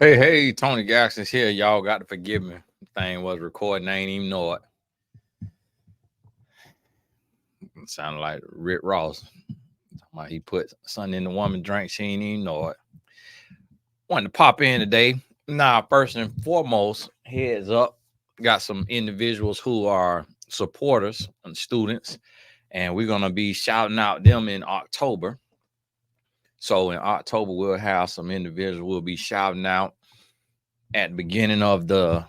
Hey, Tony Jackson's here. Y'all got to forgive me. Thing was recording, I ain't even know it. It sounded like Rick Ross. He put something in the woman drink, she ain't even know it. Wanted to pop in today. Now, first and foremost, heads up, got some individuals who are supporters and students, and we're gonna be shouting out them in October. So in October, we'll have some individuals we'll be shouting out at the beginning of the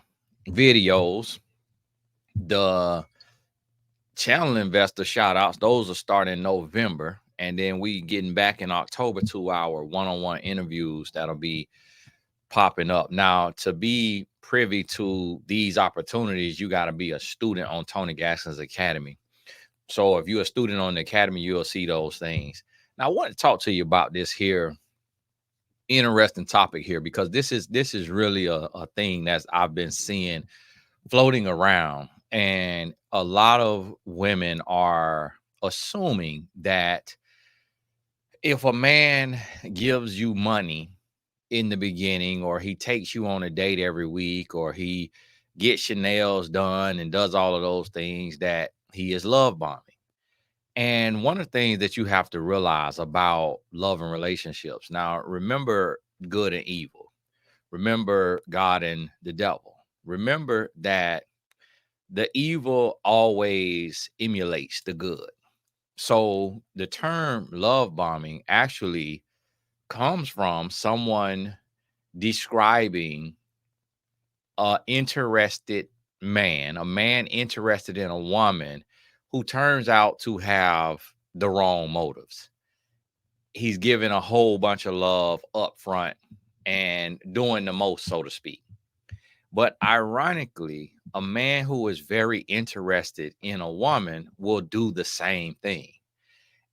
videos. The channel investor shout outs, those are starting in November. And then we getting back in October to our one-on-one interviews that'll be popping up. Now, to be privy to these opportunities, you got to be a student on Tony Gaskins Academy. So if you're a student on the academy, you'll see those things. Now, I want to talk to you about this here interesting topic here, because this is really a thing that I've been seeing floating around, and a lot of women are assuming that if a man gives you money in the beginning, or he takes you on a date every week, or he gets your nails done and does all of those things, that he is love bombing. And one of the things that you have to realize about love and relationships, now remember good and evil, remember God and the devil, remember that the evil always emulates the good. So the term love bombing actually comes from someone describing a interested man, a man interested in a woman who turns out to have the wrong motives. He's giving a whole bunch of love up front and doing the most, so to speak. But ironically, a man who is very interested in a woman will do the same thing.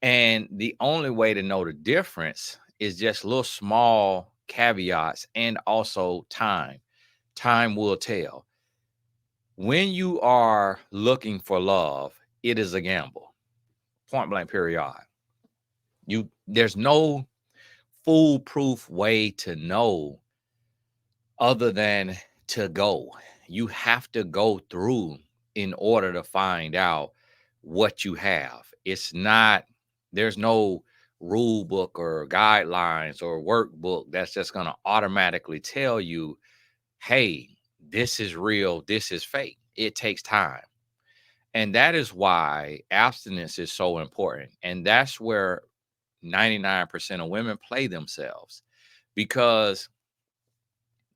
And the only way to know the difference is just little small caveats, and also time. Time will tell. When you are looking for love, it is a gamble. Point blank, period. There's no foolproof way to know other than to go. You have to go through in order to find out what you have. It's not, there's no rule book or guidelines or workbook that's just going to automatically tell you, hey, this is real, this is fake. It takes time. And that is why abstinence is so important. And that's where 99% of women play themselves, because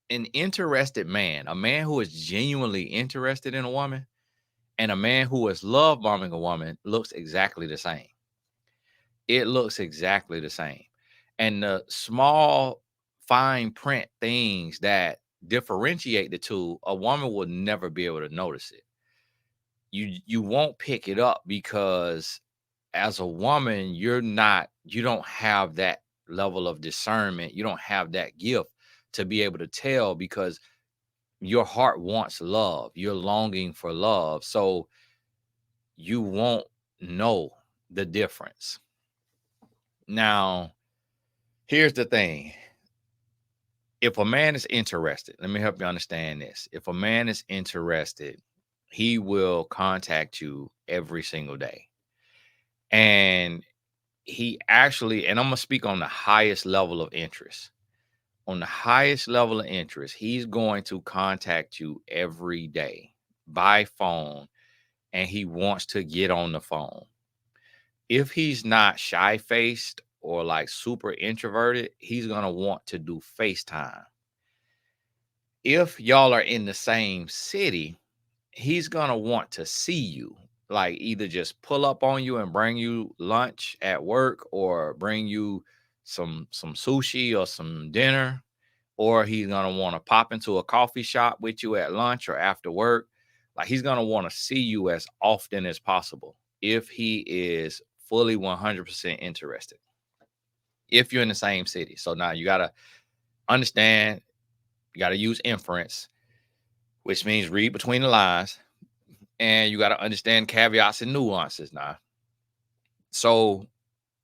an interested man, a man who is genuinely interested in a woman, and a man who is love bombing a woman looks exactly the same. It looks exactly the same. And the small fine print things that differentiate the two, a woman will never be able to notice it. You won't pick it up, because as a woman, you don't have that level of discernment. You don't have that gift to be able to tell, because your heart wants love. You're longing for love. So you won't know the difference. Now, here's the thing. If a man is interested, let me help you understand this. If a man is interested, he will contact you every single day. And he actually, and I'm going to speak on the highest level of interest. On the highest level of interest, he's going to contact you every day by phone, and he wants to get on the phone. If he's not shy faced or like super introverted, he's going to want to do FaceTime. If y'all are in the same city, he's going to want to see you, like either just pull up on you and bring you lunch at work, or bring you some sushi or some dinner, or he's going to want to pop into a coffee shop with you at lunch or after work. Like, he's going to want to see you as often as possible if he is fully 100% interested, if you're in the same city. So now you got to understand, you got to use inference, which means read between the lines, and you got to understand caveats and nuances now. So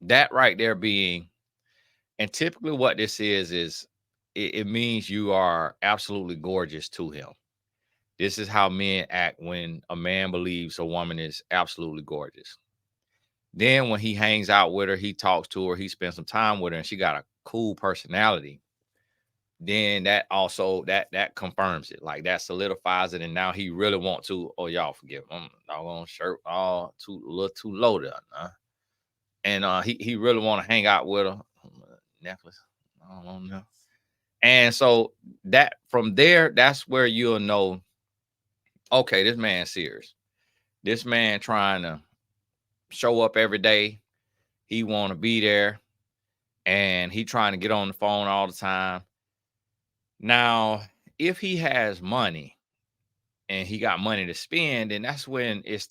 that right there being, and typically what this is it means you are absolutely gorgeous to him. This is how men act when a man believes a woman is absolutely gorgeous. Then when he hangs out with her, he talks to her, he spends some time with her, and she got a cool personality. Then that also that confirms it. Like that solidifies it. And now he really want to, oh, y'all forgive him. Doggone shirt all too a little too low there. Huh? And he really want to hang out with her. Necklace. I don't know. And so that from there, that's where you'll know, okay, this man's serious. This man trying to show up every day. He want to be there, and he trying to get on the phone all the time. Now, if he has money and he got money to spend, then that's when it's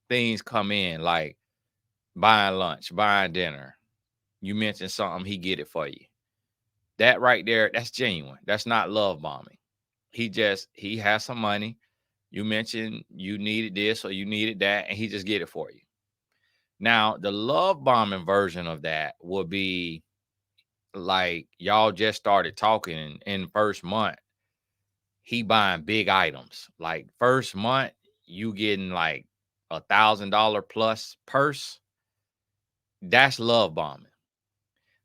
things come in like buying lunch, buying dinner. You mentioned something, he get it for you. That right there, that's genuine. That's not love bombing. He has some money. You mentioned you needed this or you needed that, and he just get it for you. Now, the love bombing version of that would be like y'all just started talking in first month. He buying big items. Like first month, you getting like $1,000 plus purse. That's love bombing.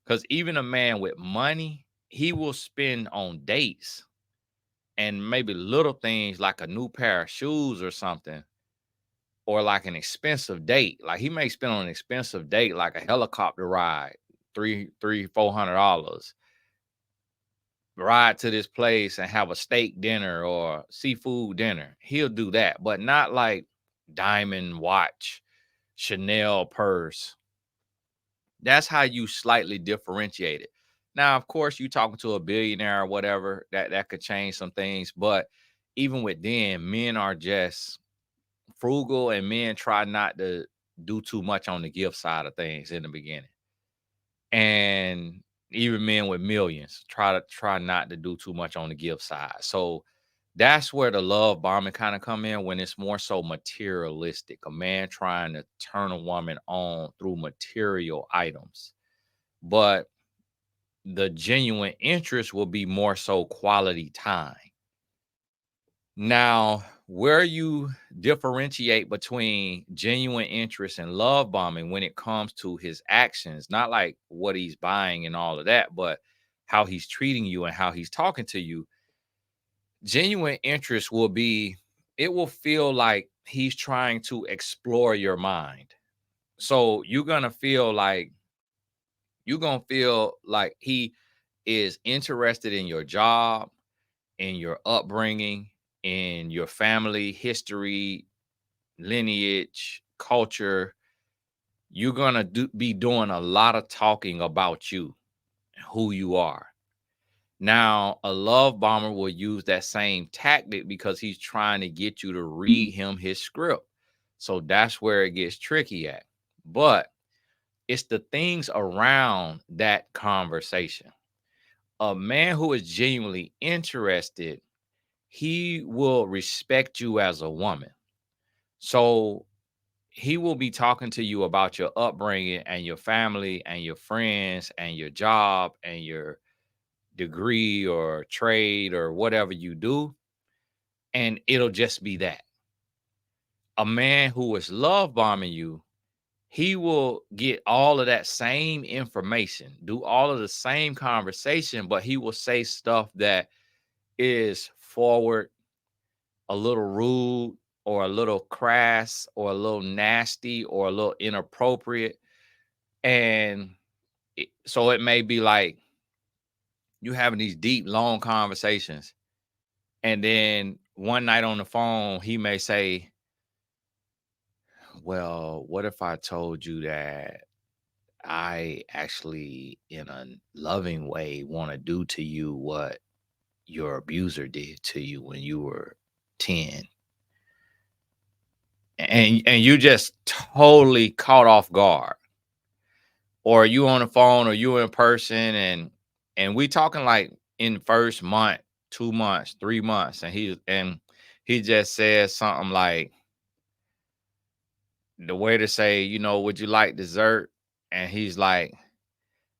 Because even a man with money, he will spend on dates and maybe little things like a new pair of shoes or something, or like an expensive date. Like he may spend on an expensive date, like a helicopter ride, $400. Ride to this place and have a steak dinner or seafood dinner. He'll do that, but not like diamond watch, Chanel purse. That's how you slightly differentiate it. Now, of course, you talking to a billionaire or whatever, that could change some things. But even with them, men are just frugal, and men try not to do too much on the gift side of things in the beginning. And even men with millions try not to do too much on the gift side. So that's where the love bombing kind of come in, when it's more so materialistic. A man trying to turn a woman on through material items. But the genuine interest will be more so quality time. Now, where you differentiate between genuine interest and love bombing when it comes to his actions, not like what he's buying and all of that, but how he's treating you and how he's talking to you. Genuine interest will be, it will feel like he's trying to explore your mind. So you're gonna feel like he is interested in your job, in your upbringing, in your family history, lineage, culture. You're gonna be doing a lot of talking about you, who you are. Now, a love bomber will use that same tactic because he's trying to get you to read him his script. So that's where it gets tricky at. But it's the things around that conversation. A man who is genuinely interested, he will respect you as a woman. So he will be talking to you about your upbringing and your family and your friends and your job and your degree or trade or whatever you do. And it'll just be that. A man who is love bombing you, he will get all of that same information, do all of the same conversation, but he will say stuff that is forward, a little rude, or a little crass, or a little nasty, or a little inappropriate. And so it may be like you having these deep, long conversations. And then one night on the phone, he may say, well, what if I told you that I actually, in a loving way, want to do to you what your abuser did to you when you were 10? And you just totally caught off guard. Or you on the phone or you in person, and we talking like in first month, 2 months, 3 months, and he just says something like, the way to say, would you like dessert? And he's like,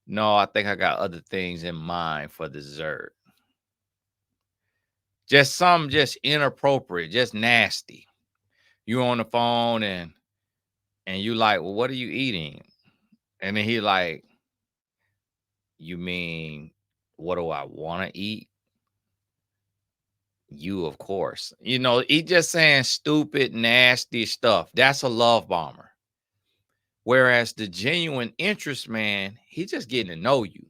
no, I think I got other things in mind for dessert. just some just inappropriate, just nasty. You on the phone and you like, well, what are you eating? And then he like, you mean what do I want to eat? You, of course. You know, he just saying stupid, nasty stuff. That's a love bomber. Whereas the genuine interest man, he just getting to know you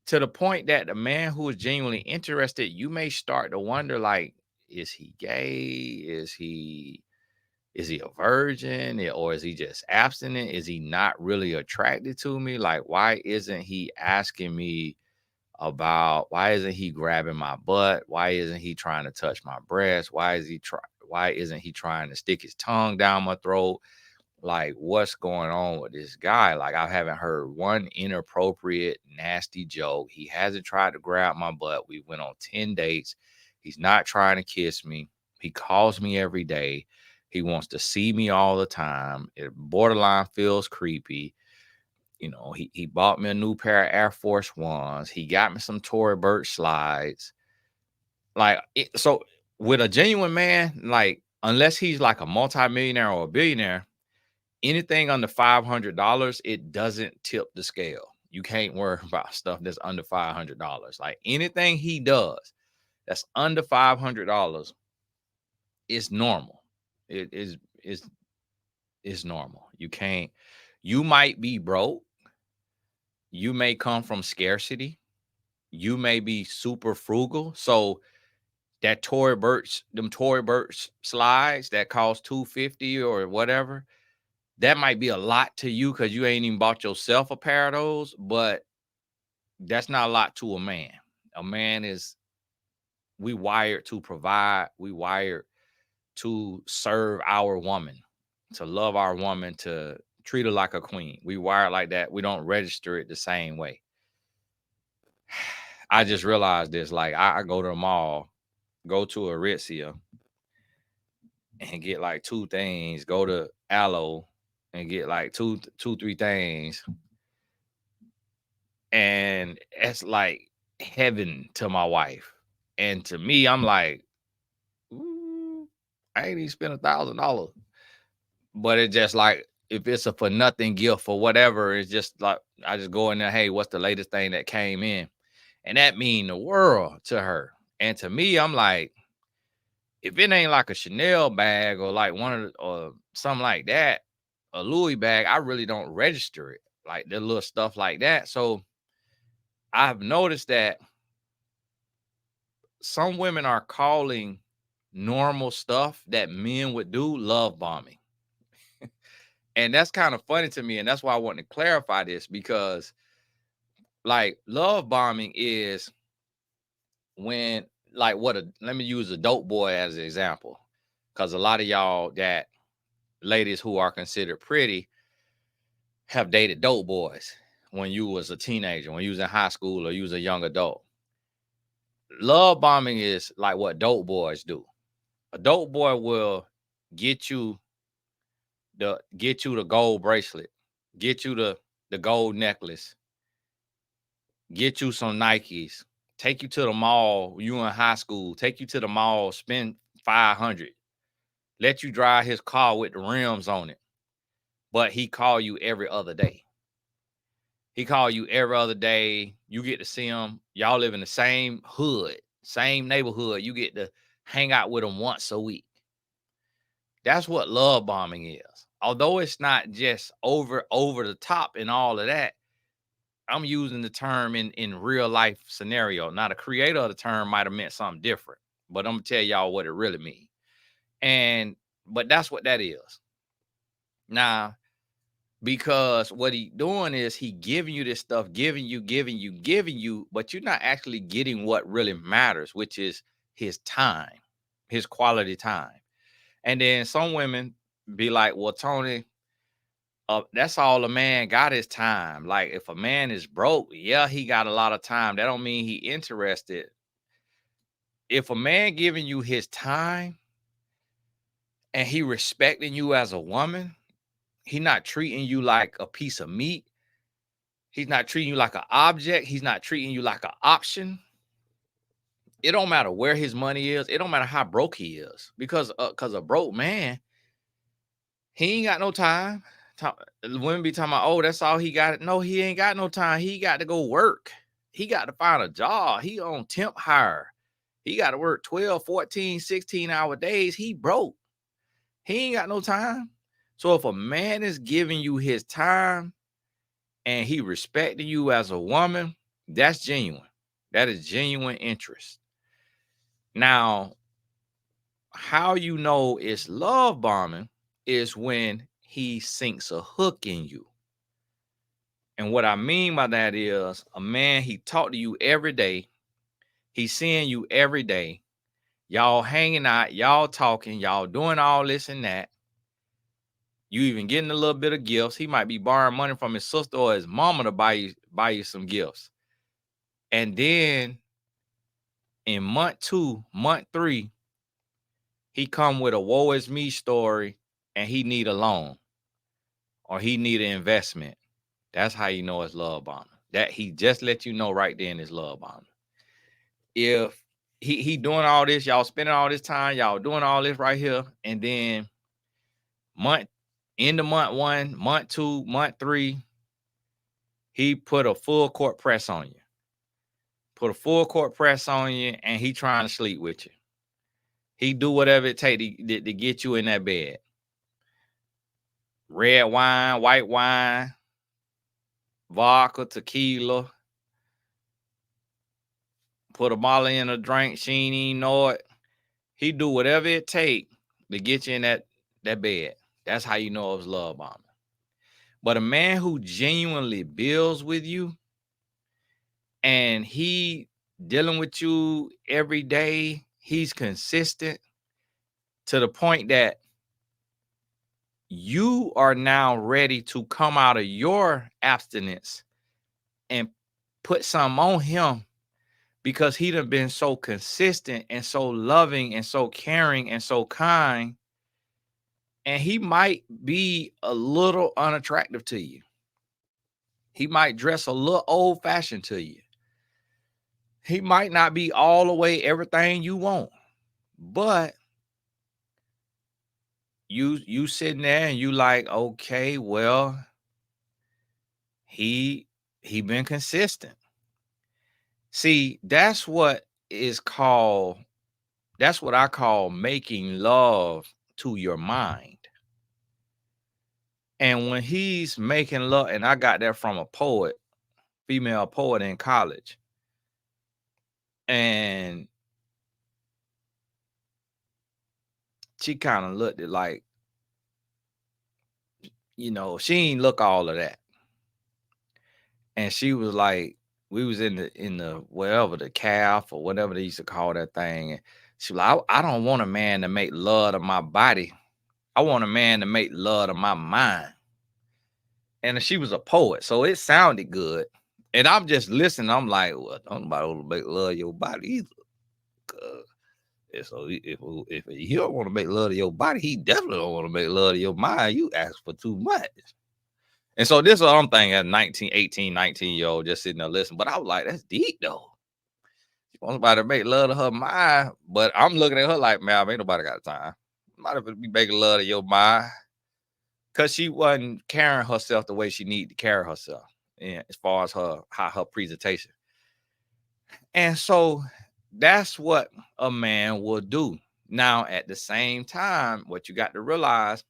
to the point that the man who is genuinely interested, you may start to wonder, like, is he gay? Is he a virgin? Or is he just abstinent? Is he not really attracted to me? Like, why isn't he asking me about, why isn't he grabbing my butt? Why isn't he trying to touch my breast? Why isn't he trying to stick his tongue down my throat? Like, what's going on with this guy? Like, I haven't heard one inappropriate, nasty joke. He hasn't tried to grab my butt. We went on 10 dates. He's not trying to kiss me. He calls me every day. He wants to see me all the time. It borderline feels creepy. You know, he bought me a new pair of Air Force Ones. He got me some Tory Burch slides. Like, so with a genuine man, like, unless he's like a multimillionaire or a billionaire, anything under $500, it doesn't tip the scale. You can't worry about stuff that's under $500. Like, anything he does that's under $500 is normal. It is normal. You might be broke. You may come from scarcity. You may be super frugal. So that them Tory Burch slides that cost $250 or whatever, that might be a lot to you because you ain't even bought yourself a pair of those, but that's not a lot to a man. A man we wired to provide, we wired to serve our woman, to love our woman, to treat her like a queen. We wired like that. We don't register it the same way. I just realized this. Like, I go to the mall, go to Aritzia and get like two things, go to Aloe and get like three things. And it's like heaven to my wife. And to me, I'm like, ooh, I ain't even spent $1,000. But it's just like, if it's a for nothing gift or whatever, it's just like I just go in there, hey, what's the latest thing that came in? And that mean the world to her. And to me, I'm like, if it ain't like a Chanel bag or like or something like that, a Louis bag, I really don't register it. Like the little stuff like that. So I've noticed that some women are calling normal stuff that men would do love bombing. And that's kind of funny to me. And that's why I want to clarify this, because like love bombing is when, like, let me use a dope boy as an example. Because a lot of y'all that ladies who are considered pretty have dated dope boys when you was a teenager, when you was in high school or you was a young adult. Love bombing is like what dope boys do. A dope boy will get you the gold bracelet, get you the gold necklace, get you some Nikes, take you to the mall. You in high school, take you to the mall, spend 500, let you drive his car with the rims on it. But he call you every other day. He call you every other day. You get to see him. Y'all live in the same hood, same neighborhood. You get to hang out with him once a week. That's what love bombing is. Although it's not just over the top and all of that, I'm using the term in real life scenario. Now, the creator of the term might have meant something different, but I'm gonna tell y'all what it really means. But that's what that is. Now, because what he doing is he giving you this stuff, giving you, but you're not actually getting what really matters, which is his time, his quality time. And then some women be like, well, Tony, that's all a man got is time. Like, if a man is broke, yeah, he got a lot of time. That don't mean he interested. If a man giving you his time and he respecting you as a woman, he not treating you like a piece of meat. He's not treating you like an object. He's not treating you like an option. It don't matter where his money is. It don't matter how broke he is, because a broke man, he ain't got no time. Women be talking about, oh, that's all he got. No, he ain't got no time. He got to go work. He got to find a job. He on temp hire. He got to work 12, 14, 16-hour days. He broke. He ain't got no time. So if a man is giving you his time and he respecting you as a woman, that's genuine. That is genuine interest. Now, how you know it's love bombing is when he sinks a hook in you. And what I mean by that is a man, he talk to you every day. He's seeing you every day. Y'all hanging out, y'all talking, y'all doing all this and that. You even getting a little bit of gifts. He might be borrowing money from his sister or his mama to buy you some gifts. And then in month 2, month 3, he come with a woe is me story and he need a loan or he need an investment. That's how you know it's love bombing. That he just let you know right then is love bombing. If he doing all this, y'all spending all this time, y'all doing all this right here, and then month 1, month 2, month 3, he put a full court press on you. Put a full court press on you, and he trying to sleep with you. He do whatever it take to get you in that bed. Red wine, white wine, vodka, tequila. Put a molly in a drink. She ain't even know it. He do whatever it take to get you in that bed. That's how you know it was love bombing. But a man who genuinely builds with you and he dealing with you every day, he's consistent to the point that you are now ready to come out of your abstinence and put some on him because he done been so consistent and so loving and so caring and so kind. And he might be a little unattractive to you. He might dress a little old-fashioned to you. He might not be all the way everything you want. But you sitting there and you like, okay, well, he been consistent. See, that's what I call making love to your mind. And when he's making love, and I got that from a poet, female poet in college. And she kind of looked at like, she ain't look all of that. And she was like, we was in the wherever, the calf or whatever they used to call that thing. And she was like, I don't want a man to make love to my body. I want a man to make love to my mind. And she was a poet, so it sounded good. And I'm just listening. I'm like, well, don't nobody want to make love to your body either. So if he don't want to make love to your body, he definitely don't want to make love to your mind. You ask for too much. And so this is what I'm thinking as 19-year-old just sitting there listening. But I was like, that's deep though. She wants somebody to make love to her mind. But I'm looking at her like, man, ain't nobody got time. Might have be making love to your mind. Because she wasn't carrying herself the way she needed to carry herself. And as far as her presentation. And so that's what a man will do. Now, at the same time, what you got to realize,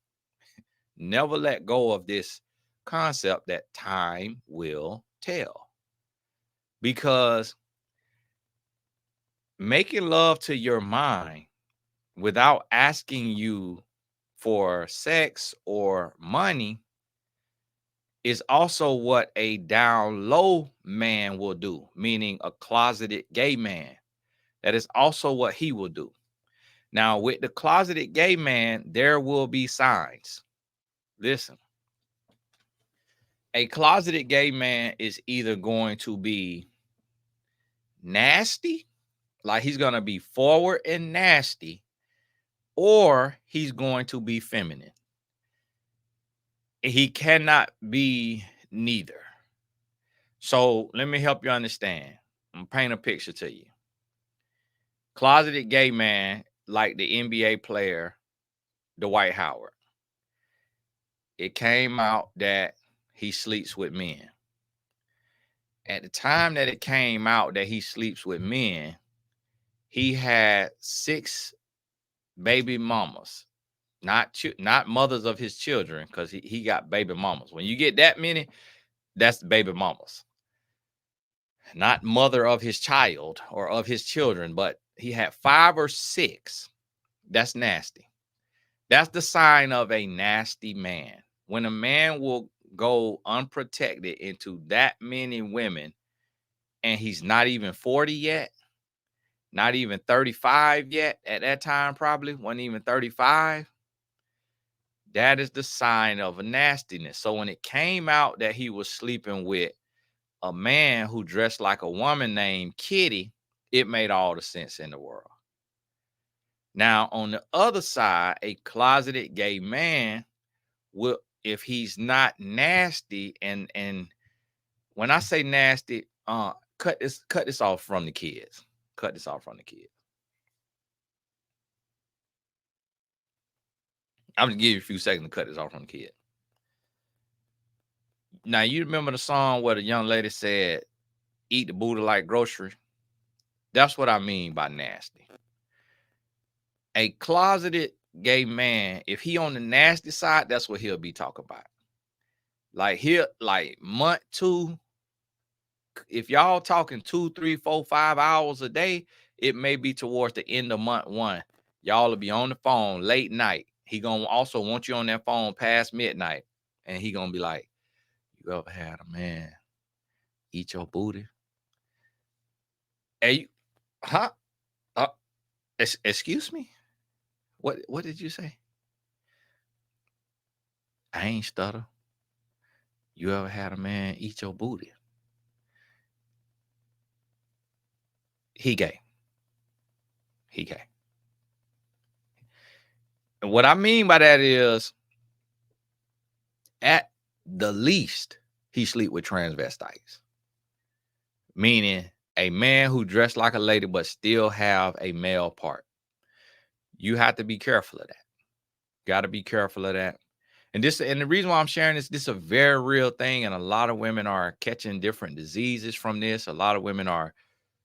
never let go of this concept that time will tell. Because making love to your mind without asking you for sex or money is also what a down low man will do, meaning a closeted gay man. That is also what he will do. Now, with the closeted gay man, there will be signs. Listen, a closeted gay man is either going to be nasty, like he's going to be forward and nasty, or he's going to be feminine. He cannot be neither. So let me help you understand. I'm paint a picture to you. Closeted gay man like the NBA player Dwight Howard. It came out that he sleeps with men. At the time that it came out that he sleeps with men, he had 6 baby mamas, not mothers of his children, because he got baby mamas. When you get that many, that's baby mamas, not mother of his child or of his children, but he had 5 or 6. That's nasty. That's the sign of a nasty man. When a man will go unprotected into that many women and he's not even 40 yet, not even 35 yet at that time, probably wasn't even 35. That is the sign of a nastiness. So when it came out that he was sleeping with a man who dressed like a woman named Kitty, it made all the sense in the world. Now, on the other side, a closeted gay man will, if he's not nasty, and when I say nasty, cut this off from the kids. Cut this off from the kids. I'm gonna give you a few seconds to cut this off from the kid. Now, you remember the song where the young lady said, "Eat the booty like grocery"? That's what I mean by nasty. A closeted gay man, if he on the nasty side, that's what he'll be talking about. Like here, like month 2, if y'all talking 2, 3, 4, 5 hours a day, it may be towards the end of month 1. Y'all will be on the phone late night. He gonna also want you on that phone past midnight, and he gonna be like, "You ever had a man eat your booty?" Hey, huh? Uh, excuse me? What did you say? I ain't stutter. You ever had a man eat your booty? He gay. He gay. And what I mean by that is, at the least, he sleep with transvestites. Meaning a man who dressed like a lady but still have a male part. You have to be careful of that. Got to be careful of that. And the reason why I'm sharing this is a very real thing. And a lot of women are catching different diseases from this. A lot of women are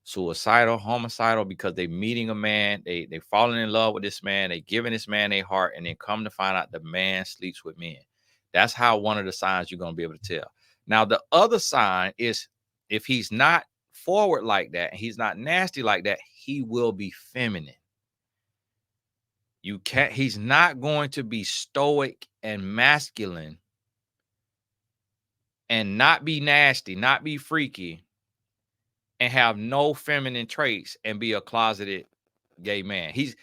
suicidal, homicidal, because they're meeting a man, they falling in love with this man, they giving this man a heart, and then come to find out the man sleeps with men. That's how one of the signs you're going to be able to tell. Now, the other sign is, if he's not forward like that, and he's not nasty like that, he will be feminine. He's not going to be stoic and masculine and not be nasty, not be freaky, and have no feminine traits and be a closeted gay man. He's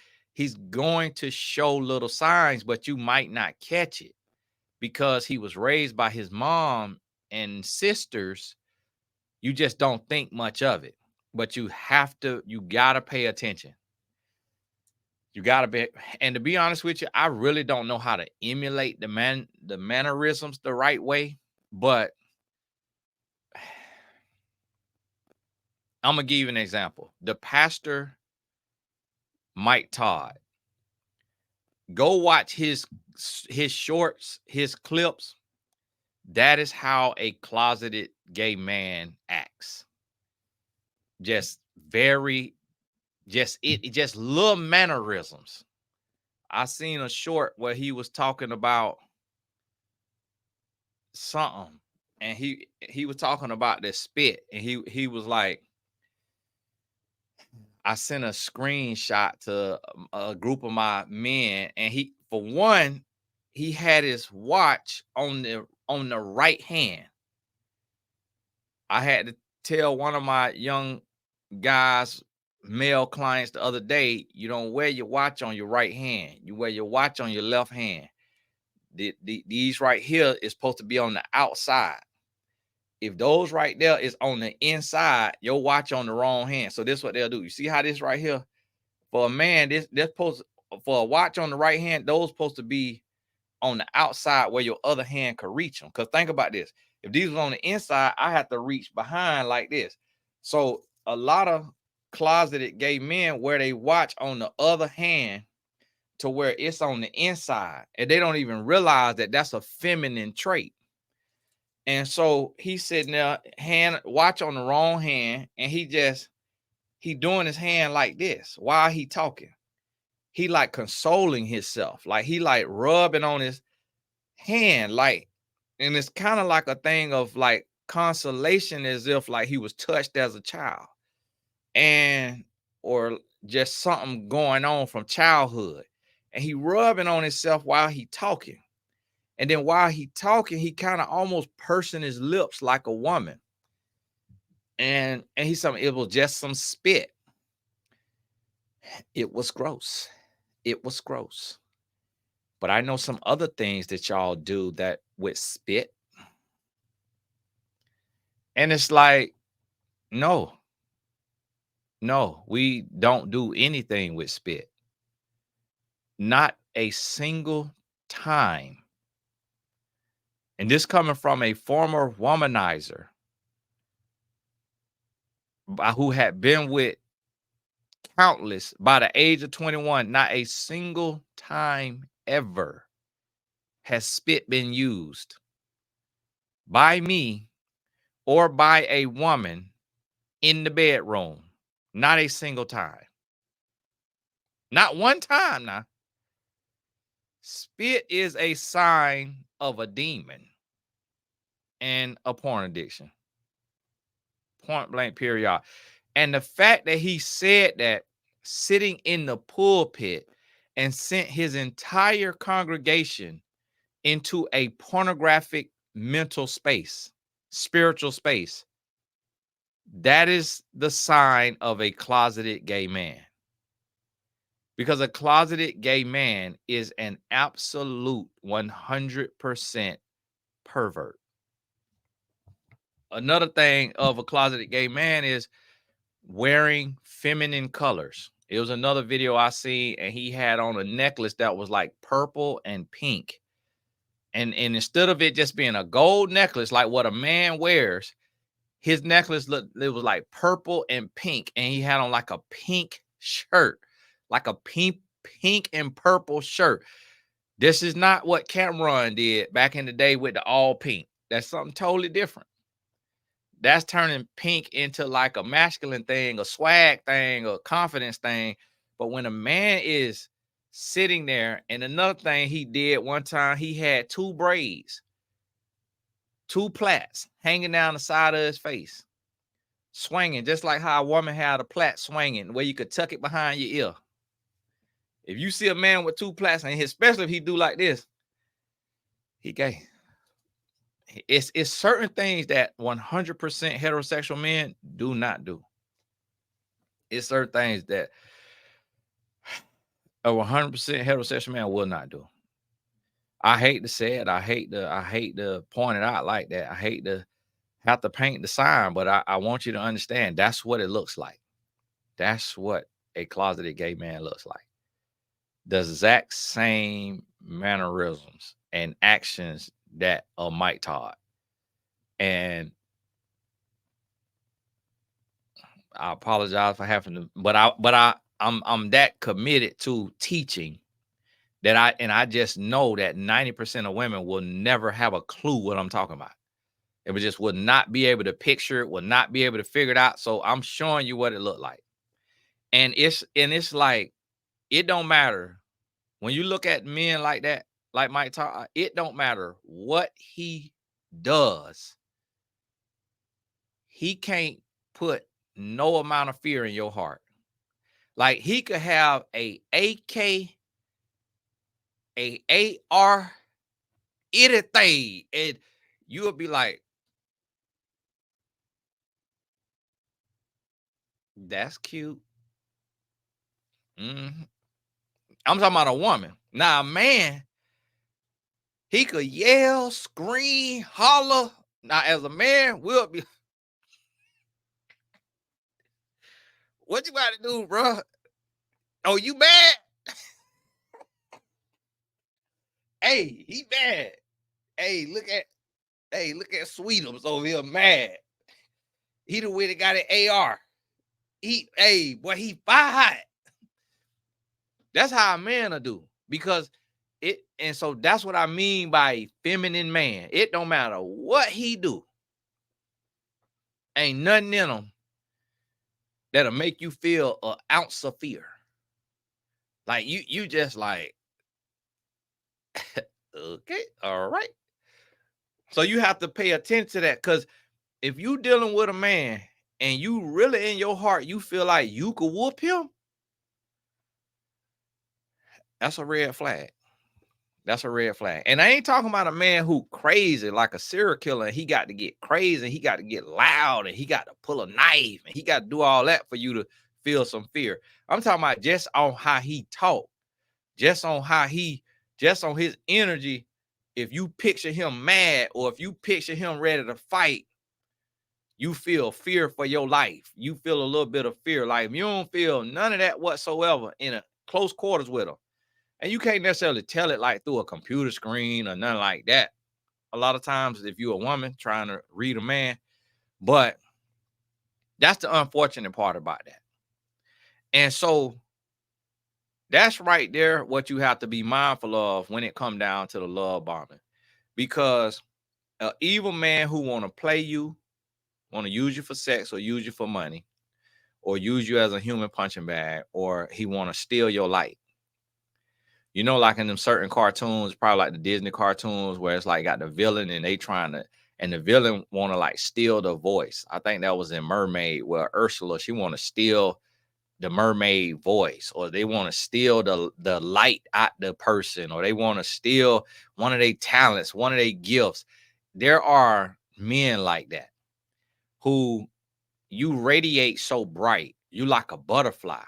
going to show little signs, but you might not catch it because he was raised by his mom and sisters. You just don't think much of it, but you gotta pay attention. You gotta be, and to be honest with you, I really don't know how to emulate the mannerisms the right way, but I'm gonna give you an example. The pastor Mike Todd. Go watch his shorts, his clips. That is how a closeted gay man acts. Just just little mannerisms. I seen a short where he was talking about something, and he was talking about the spit, and he was like, I sent a screenshot to a group of my men, and for one, he had his watch on the right hand. I had to tell one of my young guys, male clients, the other day, you don't wear your watch on your right hand. You wear your watch on your left hand. These right here is supposed to be on the outside. If those right there is on the inside, your watch on the wrong hand. So this is what they'll do. You see how this right here, for a man, this supposed, for a watch on the right hand, those supposed to be on the outside where your other hand could reach them. Because think about this. If these was on the inside, I have to reach behind like this. So a lot of closeted gay men where they watch on the other hand to where it's on the inside, and they don't even realize that that's a feminine trait. And so he's sitting there, watch on the wrong hand, and he doing his hand like this while he talking. He like consoling himself, like he like rubbing on his hand, like, and it's kind of like a thing of like consolation, as if like he was touched as a child, and or just something going on from childhood, and he rubbing on himself while he talking. And then while he talking, he kind of almost pursing his lips like a woman. And he's something, it was just some spit. It was gross. It was gross. But I know some other things that y'all do that with spit. And it's like, no, we don't do anything with spit. Not a single time. And this coming from a former womanizer who had been with countless by the age of 21, not a single time ever has spit been used by me or by a woman in the bedroom. Not a single time. Not one time now. Spit is a sign of a demon and a porn addiction. Point blank, period. And the fact that he said that sitting in the pulpit and sent his entire congregation into a pornographic mental space, spiritual space, that is the sign of a closeted gay man. Because a closeted gay man is an absolute 100% pervert. Another thing of a closeted gay man is wearing feminine colors. It was another video I seen, and he had on a necklace that was like purple and pink. And instead of it just being a gold necklace like what a man wears, his necklace it was like purple and pink, and he had on like a pink shirt, like a pink and purple shirt. This is not what Cameron did back in the day with the all pink. That's something totally different. That's turning pink into like a masculine thing, a swag thing, a confidence thing. But when a man is sitting there, and another thing he did one time, he had two braids, two plaits hanging down the side of his face, swinging, just like how a woman had a plait swinging, where you could tuck it behind your ear. If you see a man with two plaits, and especially if he do like this, he gay. It's certain things that 100% heterosexual men do not do. It's certain things that a 100% heterosexual man will not do. I hate to say it. I hate to point it out like that. I hate to have to paint the sign, but I want you to understand that's what it looks like. That's what a closeted gay man looks like. The exact same mannerisms and actions that a Mike Todd. And I apologize for having to, but I'm that committed to teaching that I just know that 90% of women will never have a clue what I'm talking about. It would not be able to picture it, will not be able to figure it out. So I'm showing you what it looked like. And it's like, it don't matter. When you look at men like that, like Mike Todd, it don't matter what he does. He can't put no amount of fear in your heart. Like, he could have a AK, a AR, anything, and you would be like, that's cute. I'm talking about a woman. Now, a man, he could yell, scream, holler. Now, as a man, we'll be, what you about to do, bro? Oh, you mad? Hey, he mad. Hey, look at Sweetums over here mad. He the way that got an AR. he fight. That's how a man will do, because and so that's what I mean by a feminine man. It don't matter what he do, ain't nothing in him that'll make you feel an ounce of fear. Like you just like, okay, all right. So you have to pay attention to that, because if you dealing with a man and you really in your heart you feel like you could whoop him, that's a red flag. That's a red flag. And I ain't talking about a man who crazy like a serial killer, and he got to get crazy, and he got to get loud, and he got to pull a knife, and he got to do all that for you to feel some fear. I'm talking about just on how he talk, just on how he, just on his energy. If you picture him mad, or if you picture him ready to fight, you feel fear for your life. You feel a little bit of fear. Like, if you don't feel none of that whatsoever in a close quarters with him, and you can't necessarily tell it like through a computer screen or nothing like that. A lot of times, if you're a woman trying to read a man, but that's the unfortunate part about that. And so that's right there what you have to be mindful of when it come down to the love bombing, because an evil man who want to play you, want to use you for sex or use you for money, or use you as a human punching bag, or he want to steal your light. You know, like in them certain cartoons, probably like the Disney cartoons, where it's like got the villain and they trying to, and the villain want to like steal the voice. I think that was in Mermaid, where Ursula, she want to steal the mermaid voice, or they want to steal the light out the person, or they want to steal one of their talents, one of their gifts. There are men like that who, you radiate so bright, you like a butterfly,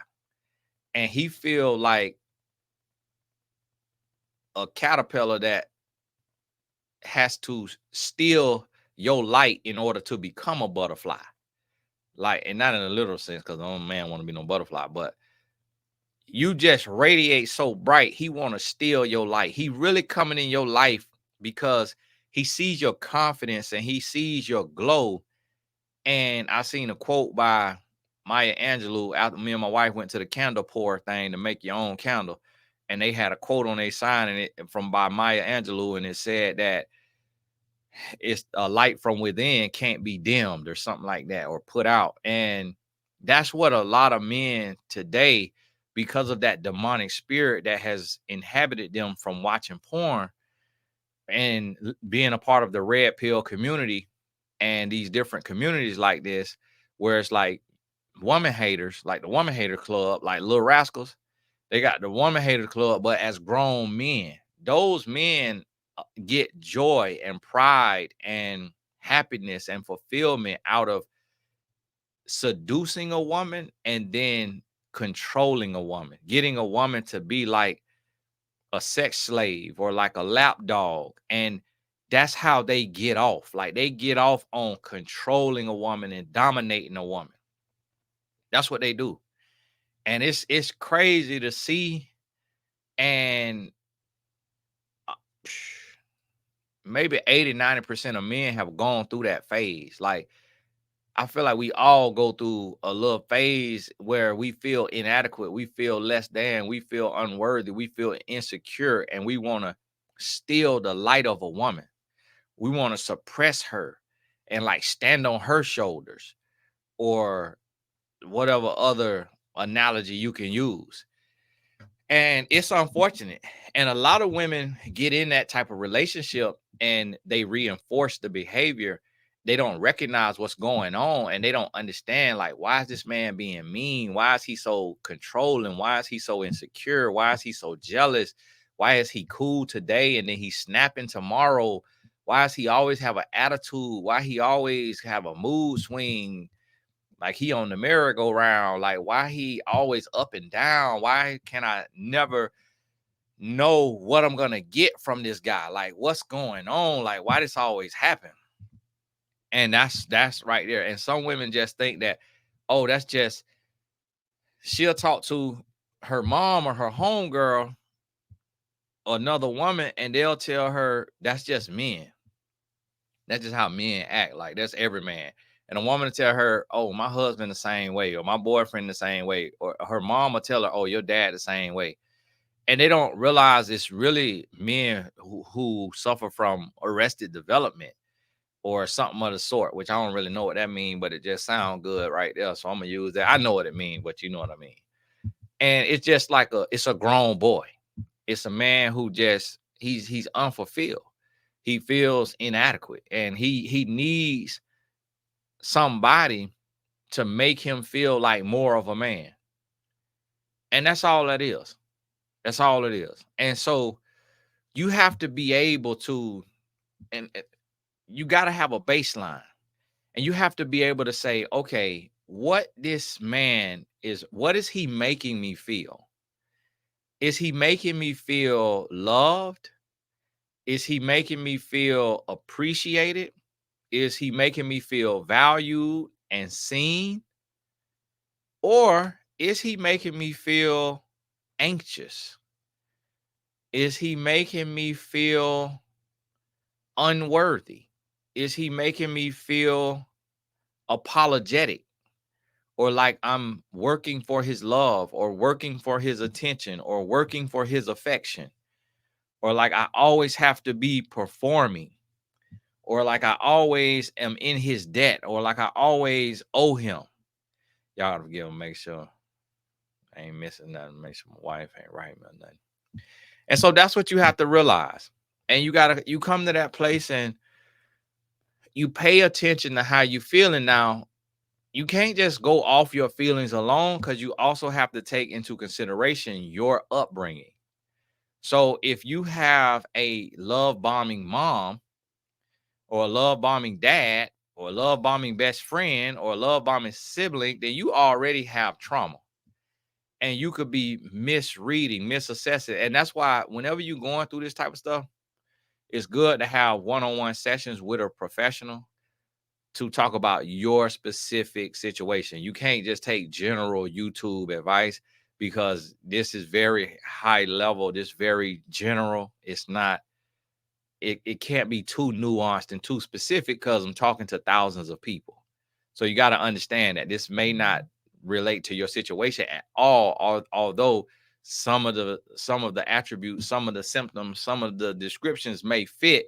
and he feel like a caterpillar that has to steal your light in order to become a butterfly. Like, and not in a literal sense, because no man want to be no butterfly, but you just radiate so bright, he want to steal your light. He really coming in your life because he sees your confidence and he sees your glow. And I seen a quote by Maya Angelou after me and my wife went to the candle pour thing to make your own candle. And they had a quote on their sign, and it from by Maya Angelou, and it said that it's a light from within can't be dimmed, or something like that, or put out. And that's what a lot of men today, because of that demonic spirit that has inhabited them from watching porn and being a part of the red pill community and these different communities like this, where it's like woman haters, like the woman hater club, like Little Rascals. They got the woman hater club, but as grown men, those men get joy and pride and happiness and fulfillment out of seducing a woman and then controlling a woman, getting a woman to be like a sex slave or like a lap dog. And that's how they get off. Like, they get off on controlling a woman and dominating a woman. That's what they do. And it's crazy to see. And uh, maybe 80-90% of men have gone through that phase. Like, I feel like we all go through a little phase where we feel inadequate, we feel less than, we feel unworthy, we feel insecure, and we want to steal the light of a woman. We want to suppress her and like stand on her shoulders, or whatever other analogy you can use. And it's unfortunate. And a lot of women get in that type of relationship and they reinforce the behavior. They don't recognize what's going on, and they don't understand, like, why is this man being mean? Why is he so controlling? Why is he so insecure? Why is he so jealous? Why is he cool today and then he's snapping tomorrow? Why does he always have an attitude? Why he always have a mood swing? Like, he on the merry-go-round. Like, why he always up and down? Why can I never know what I'm gonna get from this guy? Like, what's going on? Like, why this always happen? And that's right there. And some women just think that, oh, that's just, she'll talk to her mom or her homegirl or another woman, and they'll tell her that's just men. That's just how men act. Like, that's every man. And a woman to tell her, oh, my husband the same way, or my boyfriend the same way, or her mom will tell her, oh, your dad the same way. And they don't realize it's really men who suffer from arrested development or something of the sort, which I don't really know what that means, but it just sounds good right there. So I'm gonna use that. I know what it means, but you know what I mean. And it's just like it's a grown boy. It's a man who just he's unfulfilled. He feels inadequate, and he needs somebody to make him feel like more of a man. And that's all that is. That's all it is. And so you have to be able to, and you got to have a baseline, and you have to be able to say, okay, what is he making me feel? Is he making me feel loved? Is he making me feel appreciated? Is he making me feel valued and seen? Or is he making me feel anxious? Is he making me feel unworthy? Is he making me feel apologetic, or like I'm working for his love, or working for his attention, or working for his affection, or like I always have to be performing, or like I always am in his debt, or like I always owe him? Y'all gotta forgive him, make sure I ain't missing nothing, make sure my wife ain't writing or nothing. And so that's what you have to realize. And you come to that place and you pay attention to how you feeling. Now, you can't just go off your feelings alone, because you also have to take into consideration your upbringing. So if you have a love bombing mom, or a love bombing dad, or a love bombing best friend, or a love bombing sibling, then you already have trauma. And you could be misreading, misassessing. And that's why whenever you're going through this type of stuff, it's good to have one-on-one sessions with a professional to talk about your specific situation. You can't just take general YouTube advice, because this is very high level, this very general. It's not, it can't be too nuanced and too specific, because I'm talking to thousands of people. So you got to understand that this may not relate to your situation at all, although some of the attributes, some of the symptoms, some of the descriptions may fit.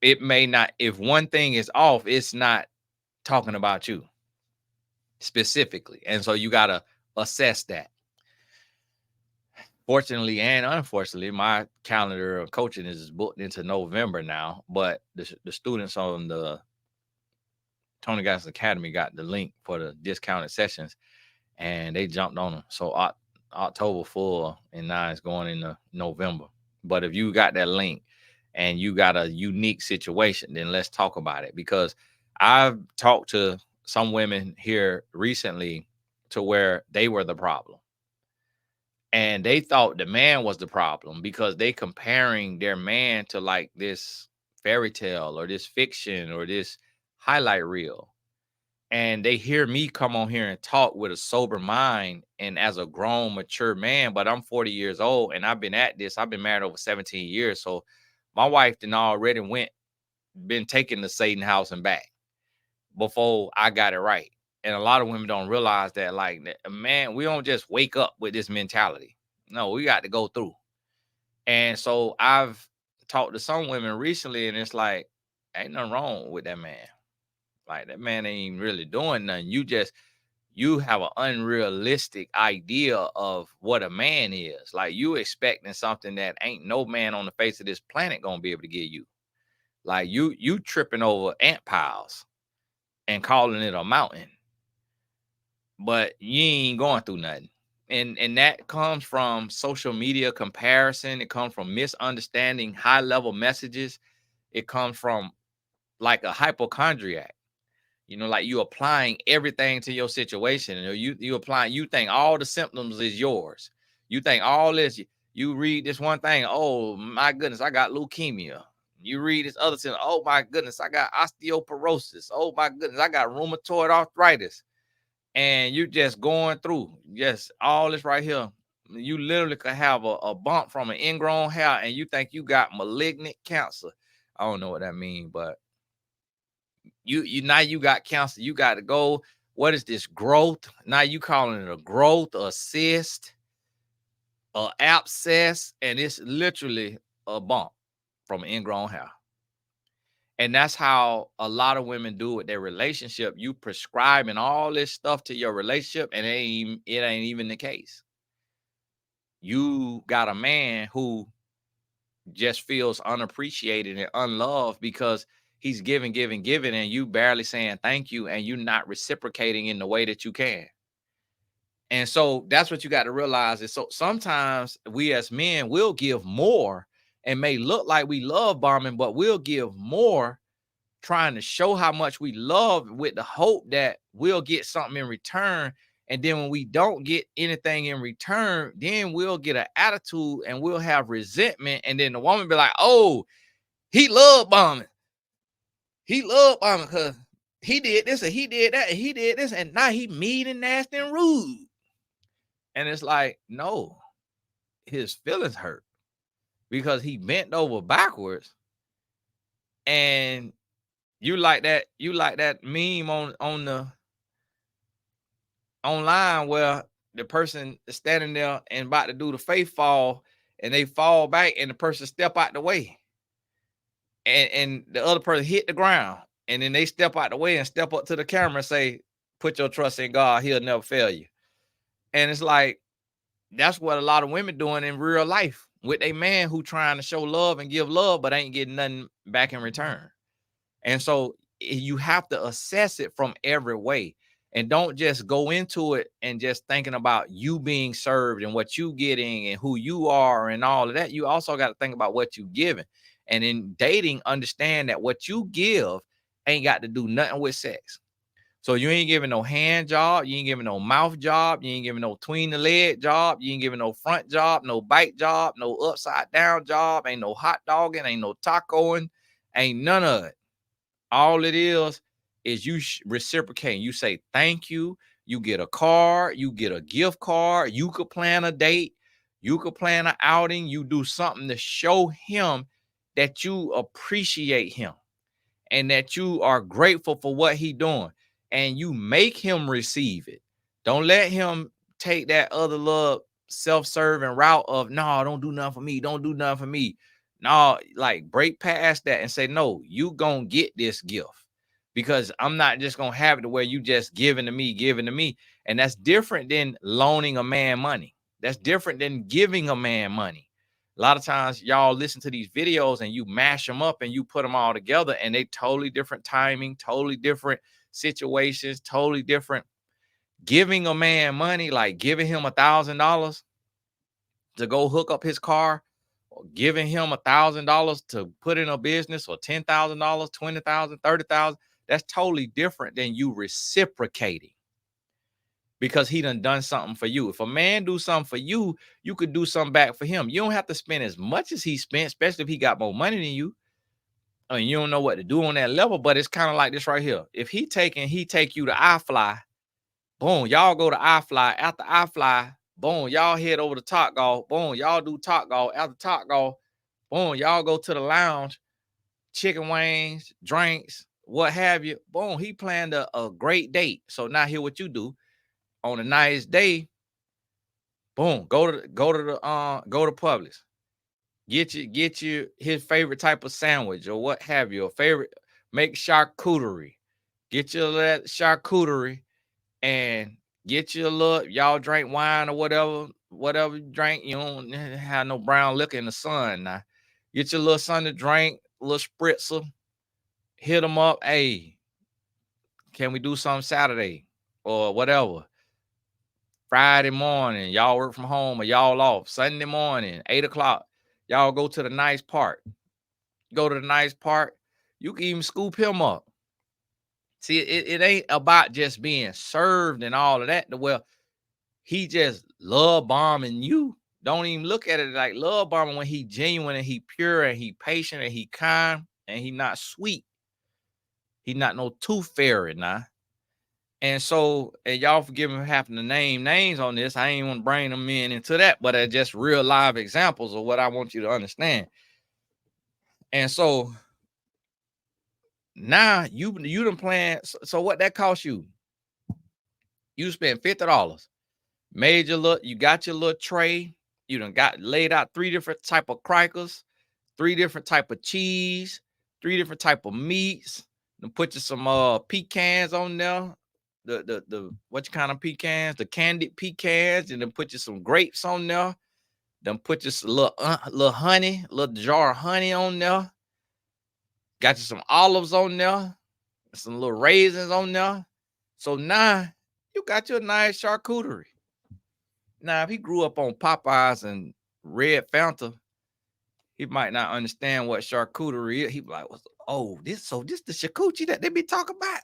It may not. If one thing is off, it's not talking about you specifically. And so you got to assess that. Fortunately and unfortunately, my calendar of coaching is booked into November now, but the students on the Tony Gass Academy got the link for the discounted sessions, and they jumped on them. So October full, and now it's going into November. But if you got that link and you got a unique situation, then let's talk about it, because I've talked to some women here recently to where they were the problem. And they thought the man was the problem, because they comparing their man to like this fairy tale or this fiction or this highlight reel. And they hear me come on here and talk with a sober mind and as a grown, mature man. But I'm 40 years old, and I've been at this. I've been married over 17 years. So my wife then already been taken to Satan house and back before I got it right. And a lot of women don't realize that, like, man, we don't just wake up with this mentality. No, we got to go through. And so I've talked to some women recently, and it's like, ain't nothing wrong with that man. Like, that man ain't really doing nothing. You have an unrealistic idea of what a man is. Like, you expecting something that ain't no man on the face of this planet gonna be able to give you. Like, you tripping over ant piles and calling it a mountain, but you ain't going through nothing. And that comes from social media comparison. It comes from misunderstanding high level messages. It comes from like a hypochondriac. Like you applying everything to your situation. You applying, you think all the symptoms is yours. You think all this, you read this one thing, oh my goodness, I got leukemia. You read this other thing, oh my goodness, I got osteoporosis. Oh my goodness, I got rheumatoid arthritis. And you just going through just all this right here. You literally could have a bump from an ingrown hair, and you think you got malignant cancer. I don't know what that means, but You now you got cancer. You got to go. What is this growth? Now you calling it a growth, a cyst, a abscess, and it's literally a bump from ingrown hair. And that's how a lot of women do with their relationship. You prescribing all this stuff to your relationship, and it ain't even the case. You got a man who just feels unappreciated and unloved because he's giving, and you barely saying thank you, and you not reciprocating in the way that you can. And so that's what you got to realize is so sometimes we as men will give more and may look like we love bombing, but we'll give more trying to show how much we love with the hope that we'll get something in return. And then when we don't get anything in return, then we'll get an attitude and we'll have resentment. And then the woman be like, oh, he loved bombing. He loved bombing because he did this and he did that and he did this. And now he mean and nasty and rude. And it's like, no, his feelings hurt because he bent over backwards. And you like that meme on the online where the person is standing there and about to do the faith fall and they fall back and the person step out the way. And the other person hit the ground. And then they step out the way and step up to the camera and say, put your trust in God, he'll never fail you. And it's like, that's what a lot of women doing in real life with a man who trying to show love and give love, but ain't getting nothing back in return. And so you have to assess it from every way and don't just go into it and just thinking about you being served and what you getting and who you are and all of that. You also got to think about what you giving. And in dating, understand that what you give ain't got to do nothing with sex. So you ain't giving no hand job, you ain't giving no mouth job, you ain't giving no tween the leg job, you ain't giving no front job, no bite job, no upside down job, ain't no hot dogging, ain't no tacoing, ain't none of it. All it is you reciprocating. You say thank you, you get a card, you get a gift card, you could plan a date, you could plan an outing, you do something to show him that you appreciate him and that you are grateful for what he doing. And you make him receive it. Don't let him take that other little self-serving route of, no, don't do nothing for me. Don't do nothing for me. No, like break past that and say, no, you gonna get this gift because I'm not just gonna have it to where you just giving to me. And that's different than loaning a man money. That's different than giving a man money. A lot of times y'all listen to these videos and you mash them up and you put them all together and they totally different timing, totally different situations, totally different. Giving a man money, like giving him $1,000 to go hook up his car, or giving him $1,000 to put in a business, or $10,000, $20,000, $30,000, that's totally different than you reciprocating because he done something for you. If a man do something for you, you could do something back for him. You don't have to spend as much as he spent, especially if he got more money than you. I mean, you don't know what to do on that level, but it's kind of like this right here. If he take you to iFly, boom, y'all go to iFly. After iFly, boom, y'all head over to Topgolf. Boom, y'all do Topgolf. After Topgolf, boom, y'all go to the lounge, chicken wings, drinks, what have you. Boom, he planned a great date. So now here what you do on a nice day. Boom, go to Publix. Get you his favorite type of sandwich or what have you. A favorite, make charcuterie. Get you that charcuterie and get you a little, y'all drink wine or whatever you drink. You don't have no brown liquor in the sun. Now, get your little son to drink, a little spritzer, hit them up. Hey, can we do something Saturday or whatever? Friday morning, y'all work from home or y'all off. Sunday morning, 8 o'clock, y'all go to the nice park. Go to the nice park. You can even scoop him up. See, it ain't about just being served and all of that. Well, he just love bombing you. Don't even look at it like love bombing when he genuine and he pure and he patient and he kind and he not sweet. He not no tooth fairy now. And so, and y'all forgive me for having to name names on this. I ain't want to bring them into that, but they're just real live examples of what I want you to understand. And so Now you done plan. So what that cost you? You spent $50. Made your look. You got your little tray. You done got laid out 3 different type of crackers, 3 different type of cheese, 3 different type of meats. Then put you some pecans on there. The what kind of pecans? The candied pecans, and then put you some grapes on there. Then put you some little honey, little jar of honey on there. Got you some olives on there, some little raisins on there. So now you got your nice charcuterie. Now, if he grew up on Popeyes and Red Fanta, he might not understand what charcuterie is. He be like, oh, this the charcuterie that they be talking about.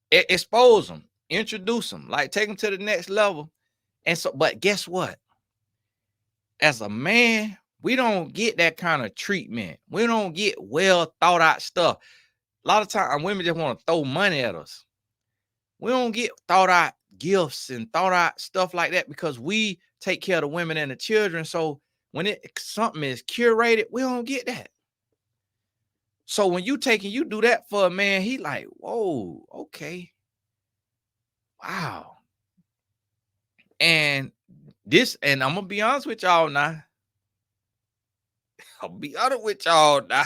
Expose them, introduce them, like take them to the next level. And so, but guess what? As a man, we don't get that kind of treatment. We don't get well thought out stuff. A lot of times, women just want to throw money at us. We don't get thought out gifts and thought out stuff like that because we take care of the women and the children. So when something is curated, we don't get that. So when you do that for a man, he like, whoa, okay. Wow. And I'm gonna be honest with y'all now. I'll be honest with y'all now.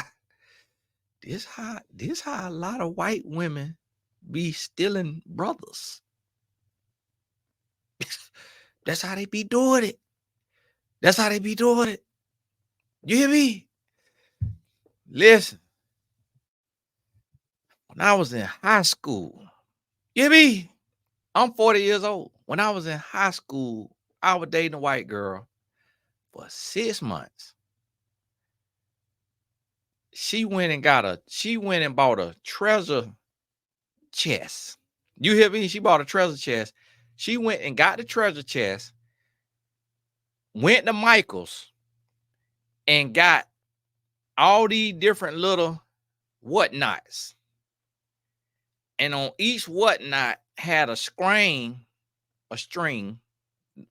This how a lot of white women be stealing brothers. That's how they be doing it. That's how they be doing it. You hear me? Listen. When I was in high school, you hear me? I'm 40 years old. When I was in high school, I was dating a white girl for 6 months. She went and bought a treasure chest. You hear me? She bought a treasure chest. She went and got the treasure chest, went to Michael's, and got all these different little whatnots. And on each whatnot had a string.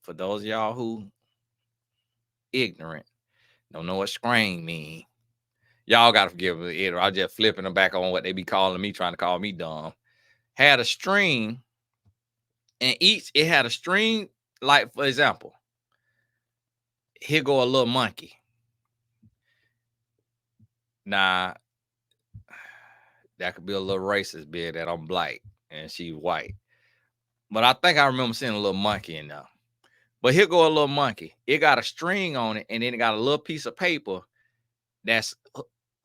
For those of y'all who ignorant, don't know what string mean. Y'all gotta forgive me. I'm just flipping them back on what they be calling me, trying to call me dumb. Had a string, and it had a string, like for example, here go a little monkey. Now, that could be a little racist, being that I'm black and she's white. But I think I remember seeing a little monkey in there. But here go a little monkey. It got a string on it, and then it got a little piece of paper that's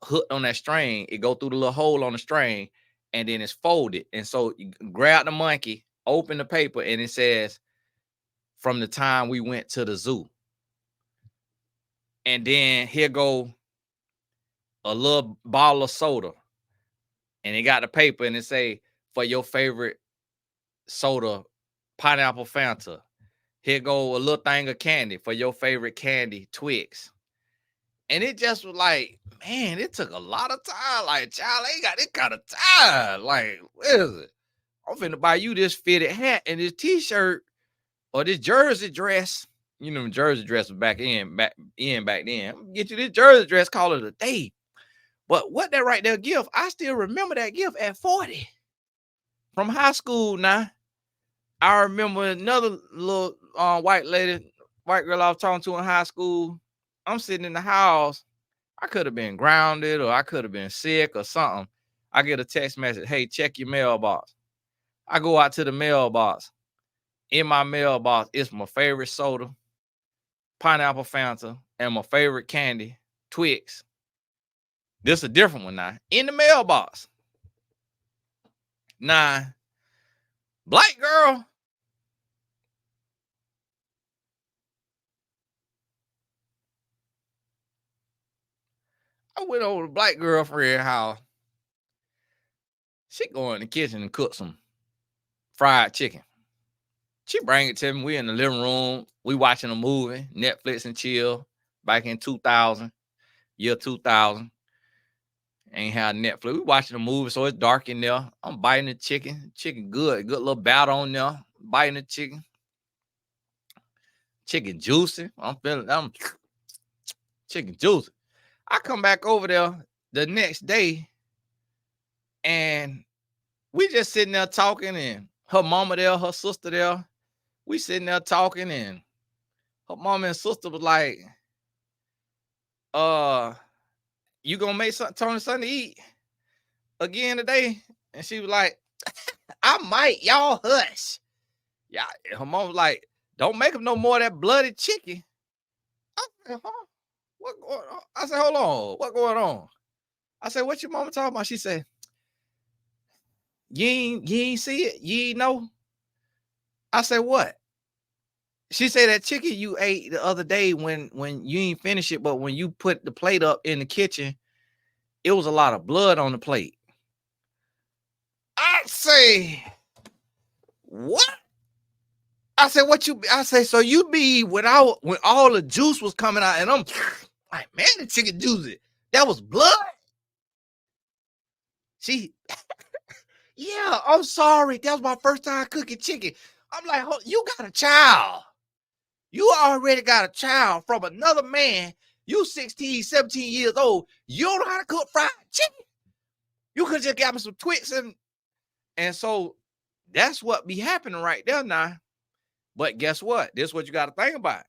hooked on that string. It go through the little hole on the string, and then it's folded. And so you grab the monkey, open the paper, and it says, from the time we went to the zoo. And then here go a little bottle of soda. And it got the paper, and it say, for your favorite soda, pineapple Fanta. Here go a little thing of candy for your favorite candy, Twix. And it just was like, man, it took a lot of time. Like, child, I ain't got this kind of time. Like, what is it? I'm finna buy you this fitted hat and this t-shirt or this jersey dress. You know, jersey dress was back then. Get you this jersey dress, call it a day. But what that right there gift, I still remember that gift at 40. From high school now. I remember another little white girl I was talking to in high school. I'm sitting in the house. I could have been grounded or I could have been sick or something. I get a text message, hey, check your mailbox. I go out to the mailbox. In my mailbox, it's my favorite soda, pineapple Fanta, and my favorite candy, Twix. This is a different one now. In the mailbox. Now, black girl. I went over to black girlfriend house. She go in the kitchen and cook some fried chicken. She bring it to me. We in the living room. We watching a movie, Netflix and chill. Back in 2000, year 2000. Ain't had Netflix. We watching a movie, so it's dark in there. I'm biting the chicken. Chicken good. Good little batter on there. Biting the chicken. Chicken juicy. I'm chicken juicy. I come back over there the next day. And we just sitting there talking, and her mama there, her sister there. We sitting there talking, and her mama and sister was like, uh, you gonna make Tony something to eat again today? And she was like, I might, y'all hush. Yeah, her mom was like, don't make him no more of that bloody chicken. I said, huh? What going on? I said, hold on, what going on? I said, what your mama talking about? She said, you ain't see it? You ain't know? I said, what? She said that chicken you ate the other day when you ain't finish it, but when you put the plate up in the kitchen, it was a lot of blood on the plate. I say, what? I said, what you? I say, so you be when all the juice was coming out, and I'm like, man, the chicken juicy. That was blood. She, yeah, I'm sorry. That was my first time cooking chicken. I'm like, you got a child. You already got a child from another man. You 16, 17 years old. You don't know how to cook fried chicken. You could just got me some Twix and so that's what be happening right there now. But guess what? This is what you got to think about.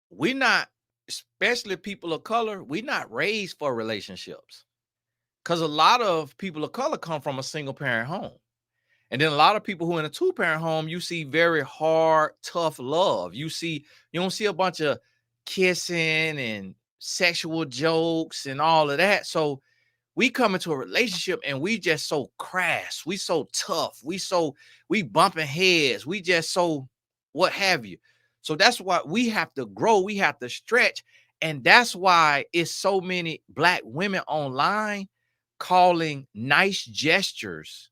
We not, especially people of color, we not raised for relationships. Because a lot of people of color come from a single parent home. And then a lot of people who in a two-parent home, you see very hard, tough love. You don't see a bunch of kissing and sexual jokes and all of that. So we come into a relationship and we just so crass. We so tough. We bumping heads. We just so what have you. So that's why we have to grow. We have to stretch. And that's why it's so many Black women online calling nice gestures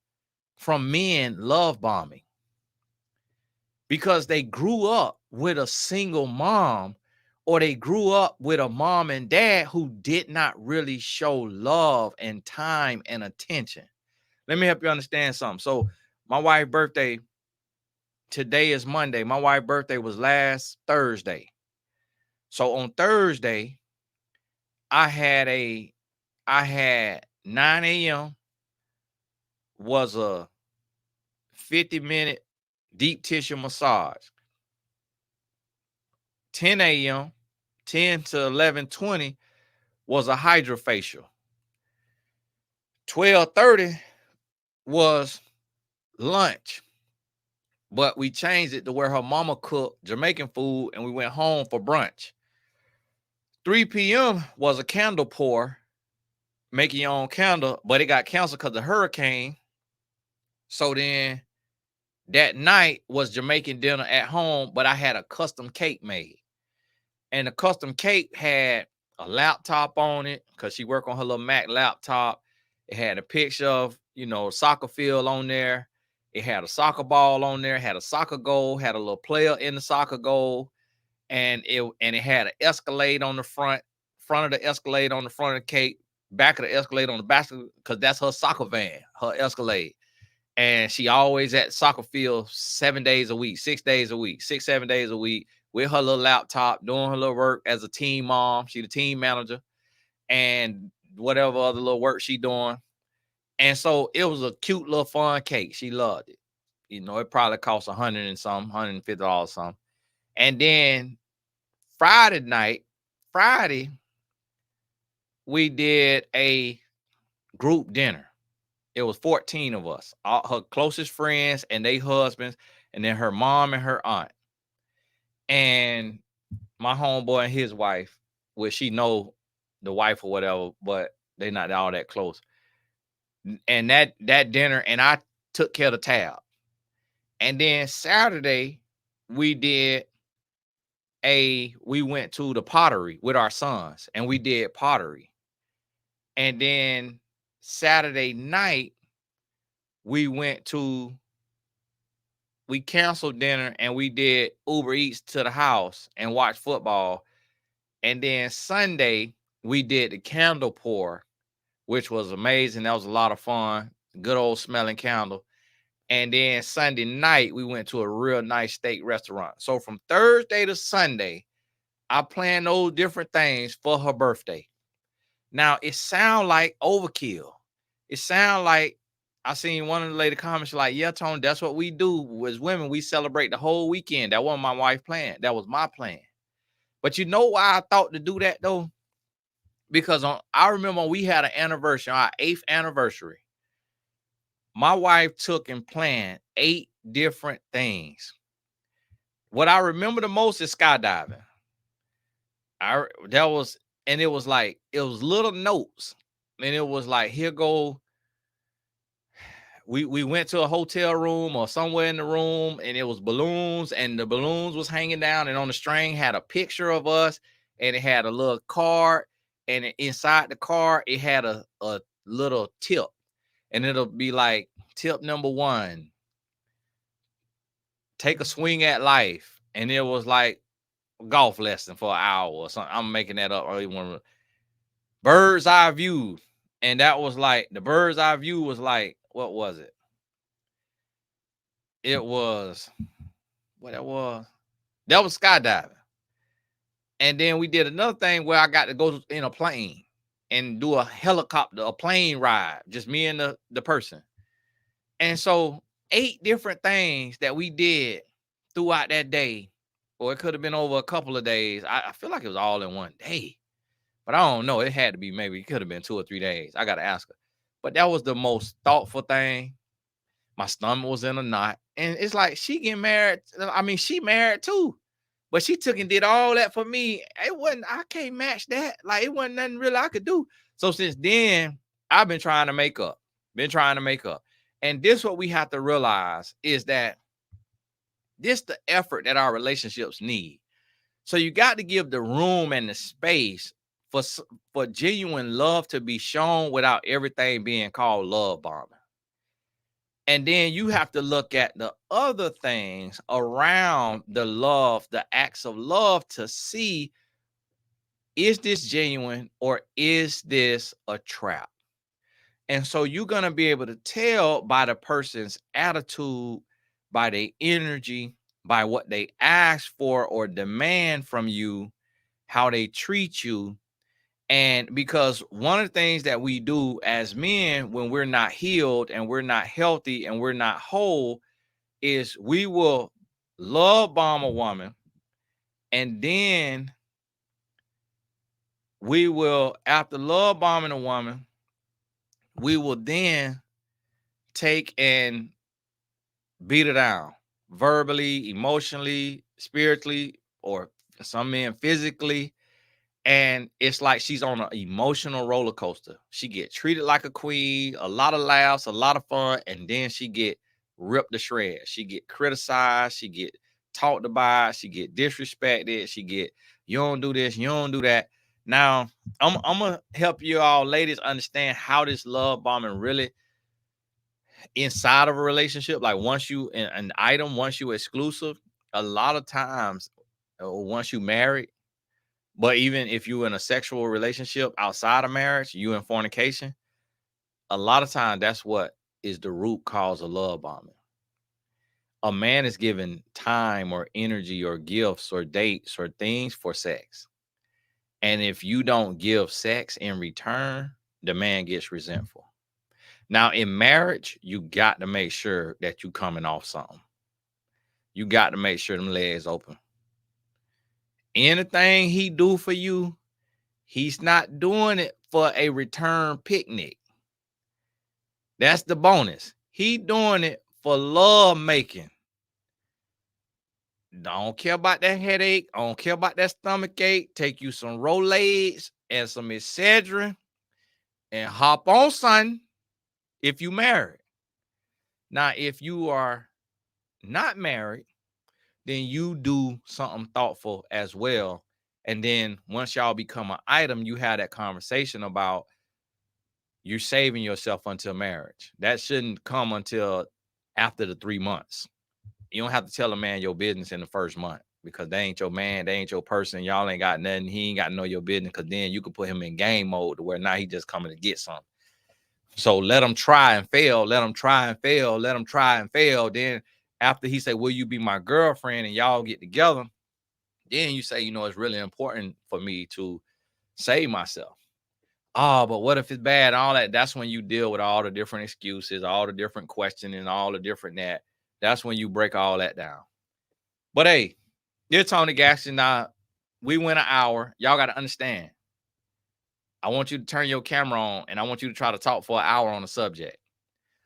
from men love bombing, because they grew up with a single mom, or they grew up with a mom and dad who did not really show love and time and attention. Let me help you understand something. So my wife's birthday, today is Monday. My wife's birthday was last Thursday. So on Thursday, I had 9 a.m. was a 50-minute deep tissue massage. 10 a.m., 10 to 11:20 was a hydrofacial. 12:30 was lunch, but we changed it to where her mama cooked Jamaican food and we went home for brunch. 3 p.m. was a candle pour, making your own candle, but it got canceled because of the hurricane. So then that night was Jamaican dinner at home, but I had a custom cake made. And the custom cake had a laptop on it because she worked on her little Mac laptop. It had a picture of, soccer field on there. It had a soccer ball on there, had a soccer goal, had a little player in the soccer goal, and it had an Escalade on the front of the Escalade on the front of the cake, back of the Escalade on the back, because that's her soccer van, her Escalade. And she always at soccer field 7 days a week, 6 days a week, 6, 7 days a week with her little laptop, doing her little work as a team mom. She the team manager and whatever other little work she doing. And so it was a cute little fun cake. She loved it. It probably cost $100 and some, $150 something. And then Friday, we did a group dinner. It was 14 of us, all her closest friends and their husbands, and then her mom and her aunt. And my homeboy and his wife, which she know the wife or whatever, but they not all that close. And that dinner, and I took care of the tab. And then Saturday, we went to the pottery with our sons, and we did pottery. And then Saturday night, we canceled dinner and we did Uber Eats to the house and watched football. And then Sunday, we did the candle pour, which was amazing. That was a lot of fun. Good old smelling candle. And then Sunday night, we went to a real nice steak restaurant. So from Thursday to Sunday, I planned those different things for her birthday. Now it sound like overkill. It sound like I seen one of the lady comments like, "Yeah, Tony, that's what we do as women. We celebrate the whole weekend." That wasn't my wife's plan. That was my plan. But you know why I thought to do that though? Because I remember we had an anniversary, our 8th anniversary. My wife took and planned 8 different things. What I remember the most is skydiving. That was, and it was like, it was little notes. And it was like, here go. We went to a hotel room or somewhere in the room, and it was balloons, and the balloons was hanging down, and on the string had a picture of us, and it had a little card, and inside the card it had a little tip, and it'll be like, tip number 1, take a swing at life. And it was like a golf lesson for an hour or something. I'm making that up. Or even bird's eye view. And that was like, the bird's eye view was like, what was it? It was, what that was? That was skydiving. And then we did another thing where I got to go in a plane and do a helicopter, a plane ride, just me and the person. And so 8 different things that we did throughout that day, or it could have been over a couple of days. I feel like it was all in one day, but I don't know. It had to be, maybe it could have been 2 or 3 days. I got to ask her. But that was the most thoughtful thing. My stomach was in a knot. And it's like, she getting married. I mean, she married too. But she took and did all that for me. It wasn't, I can't match that. Like, it wasn't nothing really I could do. So since then, I've been trying to make up. And this what we have to realize is that this the effort that our relationships need. So you got to give the room and the space for genuine love to be shown without everything being called love bombing. And then you have to look at the other things around the love, the acts of love, to see, is this genuine or is this a trap? And so you're going to be able to tell by the person's attitude, by their energy, by what they ask for or demand from you, how they treat you. And because one of the things that we do as men when we're not healed and we're not healthy and we're not whole is we will love bomb a woman, and then we will, after love bombing a woman, we will then take and beat her down verbally, emotionally, spiritually, or some men physically. And it's like she's on an emotional roller coaster. She get treated like a queen, a lot of laughs, a lot of fun, and then she get ripped to shreds. She get criticized, she get talked about, she get disrespected, she get, you don't do this, you don't do that. Now, I'm gonna help you all ladies understand how this love bombing really inside of a relationship. Like, once you an item, once you exclusive, a lot of times, once you married, but even if you in a sexual relationship outside of marriage, you in fornication, a lot of times that's what is the root cause of love bombing. A man is given time or energy or gifts or dates or things for sex. And if you don't give sex in return, the man gets resentful. Now, in marriage, you got to make sure that you coming off something. You got to make sure them legs open. Anything he do for you, he's not doing it for a return picnic. That's the bonus. He doing it for love making. Don't care about that headache. I don't care about that stomach ache. Take you some Rolaids and some Excedrin and hop on, son, if you married. Now, if you are not married, then you do something thoughtful as well. And then once y'all become an item, you have that conversation about you're saving yourself until marriage. That shouldn't come until after the 3 months. You don't have to tell a man your business in the first month, because they ain't your man, they ain't your person. Y'all ain't got nothing. He ain't got to know your business, because then you could put him in game mode to where now he just coming to get something. So let him try and fail. Let him try and fail. Let him try and fail. Then after he say, will you be my girlfriend, and y'all get together, then you say, it's really important for me to save myself. Oh, but what if it's bad? All that. That's when you deal with all the different excuses, all the different questioning, all the different that. That's when you break all that down. But hey, dear Tony Gaston, now we went an hour. Y'all got to understand. I want you to turn your camera on and I want you to try to talk for an hour on the subject.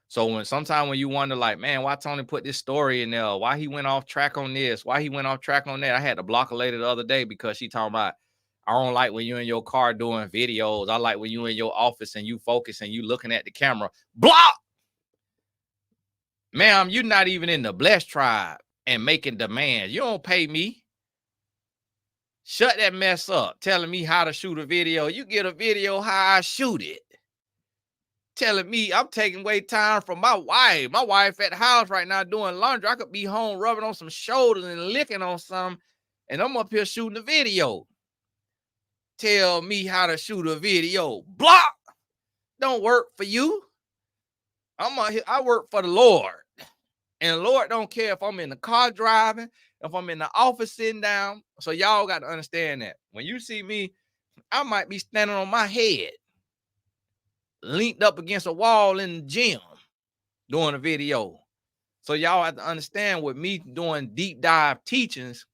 So when you wonder, like, man, why Tony put this story in there? Why he went off track on this? Why he went off track on that? I had to block a lady the other day because she talking about, I don't like when you're in your car doing videos. I like when you in your office and you focus and you looking at the camera. Block! Ma'am, you're not even in the Blessed Tribe and making demands. You don't pay me. Shut that mess up. Telling me how to shoot a video. You get a video how I shoot it. Telling me I'm taking away time from my wife. My wife at the house right now doing laundry. I could be home rubbing on some shoulders and licking on some, and I'm up here shooting a video. Tell me how to shoot a video. Block. Don't work for you. I'm out here. I work for the Lord. And the Lord don't care if I'm in the car driving, if I'm in the office sitting down. So y'all got to understand that. When you see me, I might be standing on my head, linked up against a wall in the gym doing a video. So y'all have to understand, with me doing deep dive teachings,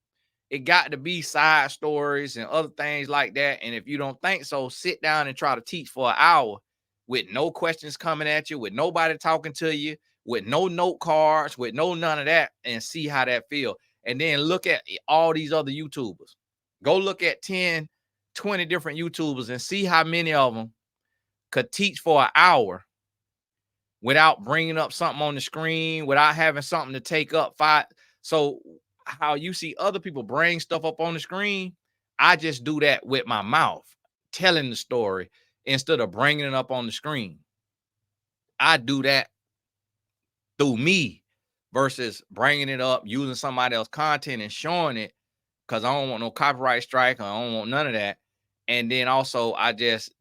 it got to be side stories and other things like that. And if you don't think so, sit down and try to teach for an hour with no questions coming at you, with nobody talking to you, with no note cards, with no none of that, and see how that feel. And then look at all these other YouTubers. Go look at 10, 20 different YouTubers and see how many of them could teach for an hour without bringing up something on the screen, without having something to take up five. So how you see other people bring stuff up on the screen, I just do that with my mouth, telling the story instead of bringing it up on the screen. I do that through me versus bringing it up, using somebody else's content and showing it, because I don't want no copyright strike. I don't want none of that. And then also,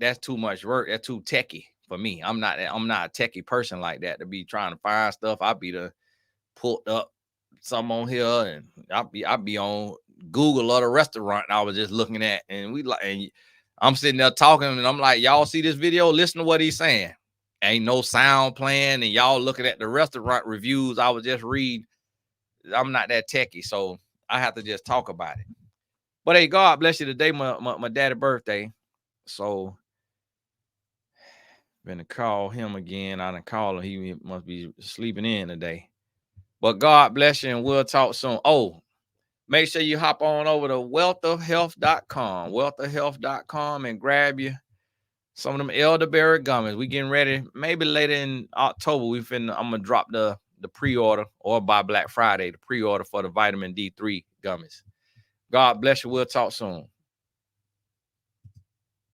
that's too much work. That's too techie for me. I'm not a techie person like that to be trying to find stuff. I'll be pulled up some on here, and I'll be on Google or the restaurant I was just looking at, and I'm sitting there talking, and I'm like, y'all see this video? Listen to what he's saying. Ain't no sound playing, and y'all looking at the restaurant reviews I was just reading. I'm not that techie, so I have to just talk about it. But hey, God bless you today, my daddy's birthday. So gonna call him again. I done call him. He must be sleeping in today. But God bless you, and we'll talk soon. Oh, make sure you hop on over to wealthofhealth.com, and grab you some of them elderberry gummies. We getting ready. Maybe later in October, I'm gonna drop the pre-order, or by Black Friday, the pre-order for the vitamin D3 gummies. God bless you. We'll talk soon.